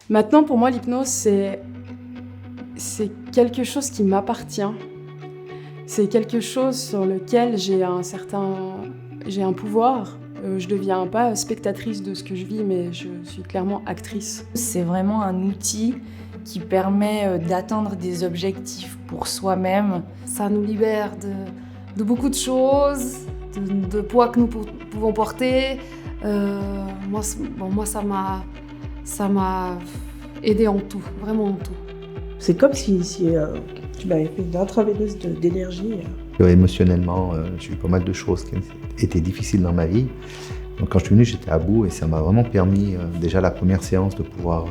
Maintenant, pour moi, l'hypnose, c'est quelque chose qui m'appartient. C'est quelque chose sur lequel j'ai un pouvoir. Je ne deviens pas spectatrice de ce que je vis, mais je suis clairement actrice. C'est vraiment un outil qui permet d'atteindre des objectifs pour soi-même. Ça nous libère de beaucoup de choses, de poids que nous pouvons porter. Moi, ça m'a aidé en tout, vraiment en tout. C'est comme si tu m'avais fait une intraveineuse d'énergie. Émotionnellement, j'ai eu pas mal de choses qui étaient difficiles dans ma vie. Donc quand je suis venu, j'étais à bout et ça m'a vraiment permis, déjà la première séance, de pouvoir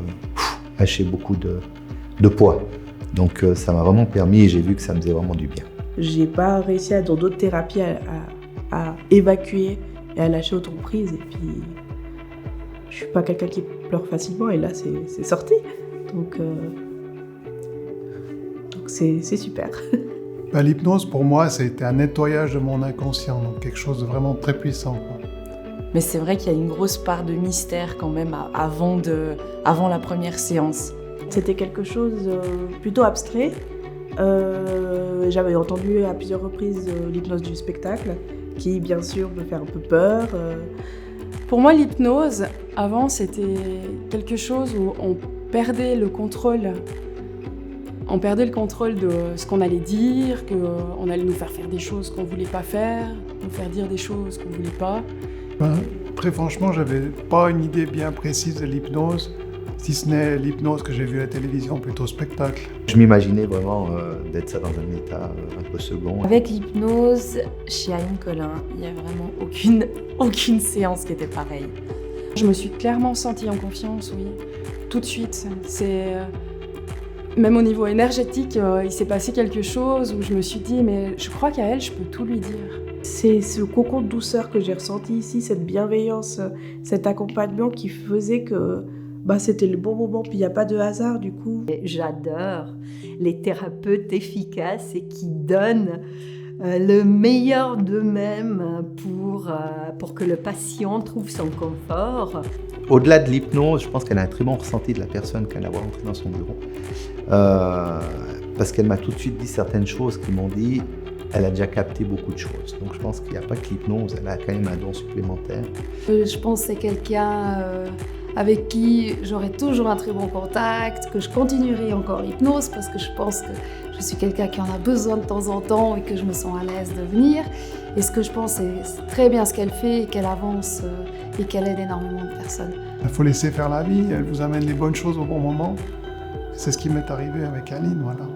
lâcher beaucoup de poids. Donc ça m'a vraiment permis et j'ai vu que ça me faisait vraiment du bien. J'ai pas réussi dans d'autres thérapies à évacuer et à lâcher autant prise. Et puis, je suis pas quelqu'un qui pleure facilement et là, c'est sorti. Donc c'est super. L'hypnose, pour moi, c'était un nettoyage de mon inconscient, donc quelque chose de vraiment très puissant, quoi. Mais c'est vrai qu'il y a une grosse part de mystère quand même avant la première séance. C'était quelque chose plutôt abstrait. J'avais entendu à plusieurs reprises l'hypnose du spectacle, qui bien sûr me fait un peu peur. Pour moi, l'hypnose, avant, c'était quelque chose où on perdait le contrôle. On perdait le contrôle de ce qu'on allait dire, qu'on allait nous faire des choses qu'on ne voulait pas faire, nous faire dire des choses qu'on ne voulait pas. Très franchement, j'avais pas une idée bien précise de l'hypnose, si ce n'est l'hypnose que j'ai vue à la télévision, plutôt spectacle. Je m'imaginais vraiment d'être ça dans un état un peu second. Avec l'hypnose, chez Aline Collin, il n'y a vraiment aucune séance qui était pareille. Je me suis clairement sentie en confiance, oui, tout de suite. Même au niveau énergétique, il s'est passé quelque chose où je me suis dit, mais je crois qu'à elle, je peux tout lui dire. C'est ce cocon de douceur que j'ai ressenti ici, cette bienveillance, cet accompagnement qui faisait que c'était le bon moment, puis il n'y a pas de hasard du coup. J'adore les thérapeutes efficaces et qui donnent le meilleur d'eux-mêmes pour que le patient trouve son confort. Au-delà de l'hypnose, je pense qu'elle a un très bon ressenti de la personne quand elle la voit entrer dans son bureau. Parce qu'elle m'a tout de suite dit certaines choses qui m'ont dit elle a déjà capté beaucoup de choses. Donc je pense qu'il n'y a pas que l'hypnose, elle a quand même un don supplémentaire. Je pense que c'est quelqu'un avec qui j'aurai toujours un très bon contact, que je continuerai encore l'hypnose parce que je pense que je suis quelqu'un qui en a besoin de temps en temps et que je me sens à l'aise de venir. Et ce que je pense, c'est très bien ce qu'elle fait et qu'elle avance et qu'elle aide énormément de personnes. Il faut laisser faire la vie, elle vous amène les bonnes choses au bon moment. C'est ce qui m'est arrivé avec Aline, voilà.